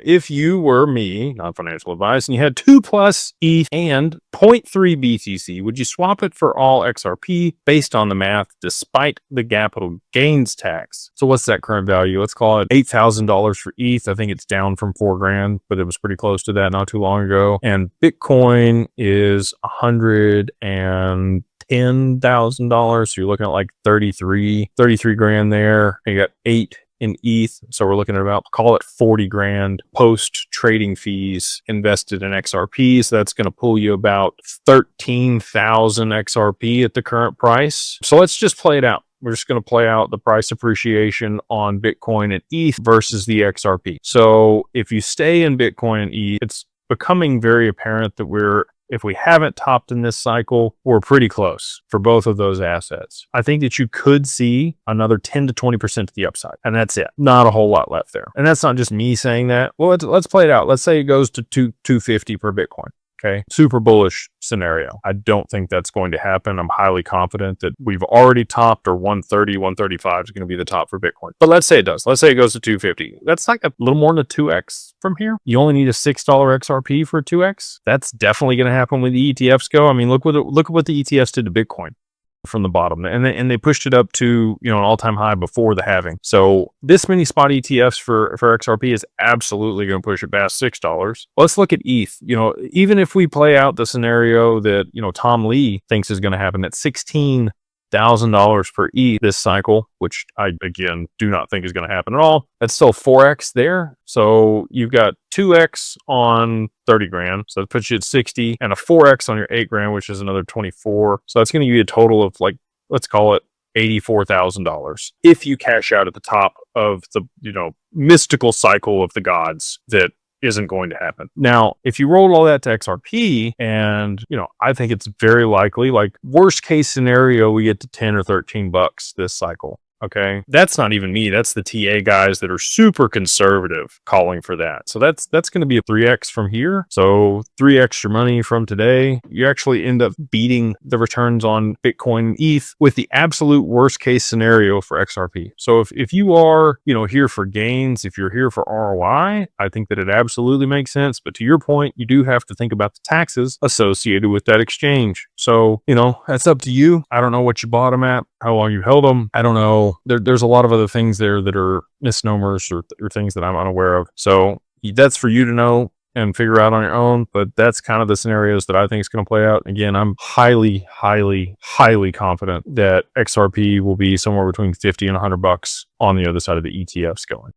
If you were me, not financial advice, and you had 2 plus ETH and zero point 0.3 BTC, would you swap it for all XRP based on the math despite the capital gains tax? So what's that current value? Let's call it $8,000 for ETH. I think it's down from $4,000, but it was pretty close to that not too long ago. And Bitcoin is $110,000. So you're looking at like 33 grand there. You got 8 in ETH. So we're looking at about, call it 40 grand post trading fees invested in XRP. So that's going to pull you about 13,000 XRP at the current price. So let's just play it out. We're just going to play out the price appreciation on Bitcoin and ETH versus the XRP. So if you stay in Bitcoin and ETH, it's becoming very apparent that if we haven't topped in this cycle, we're pretty close for both of those assets. I think that you could see another 10 to 20% to the upside, and that's it. Not a whole lot left there. And that's not just me saying that. Well, let's play it out. Let's say it goes to 250 per Bitcoin. Okay. Super bullish scenario. I don't think that's going to happen. I'm highly confident that we've already topped, or 130, 135 is going to be the top for Bitcoin. But let's say it does. Let's say it goes to 250. That's like a little more than a 2x from here. You only need a $6 XRP for a 2x. That's definitely going to happen when the ETFs go. I mean, look at what the ETFs did to Bitcoin from the bottom, and they pushed it up to, an all-time high before the halving. So this many spot ETFs for XRP is absolutely going to push it past $6. Let's look at ETH. Even if we play out the scenario that Tom Lee thinks is going to happen at $16,000 per ETH this cycle, which I again do not think is going to happen at all. That's still 4x there. So you've got 2x on 30 grand. So that puts you at 60, and a 4x on your 8 grand, which is another 24. So that's going to give you a total of, like, let's call it $84,000 if you cash out at the top of the, mystical cycle of the gods that isn't going to happen. Now, if you roll all that to XRP, and, I think it's very likely, like worst case scenario, we get to 10 or 13 bucks this cycle. Okay. That's not even me. That's the TA guys that are super conservative calling for that. So that's going to be a 3x from here. So 3x your money from today. You actually end up beating the returns on Bitcoin and ETH with the absolute worst case scenario for XRP. So if you are, here for gains, if you're here for ROI, I think that it absolutely makes sense. But to your point, you do have to think about the taxes associated with that exchange. So, that's up to you. I don't know what you bought them at, how long you held them. I don't know. There's a lot of other things there that are misnomers or things that I'm unaware of. So that's for you to know and figure out on your own. But that's kind of the scenarios that I think is going to play out. Again, I'm highly, highly, highly confident that XRP will be somewhere between 50 and $100 on the other side of the ETFs going.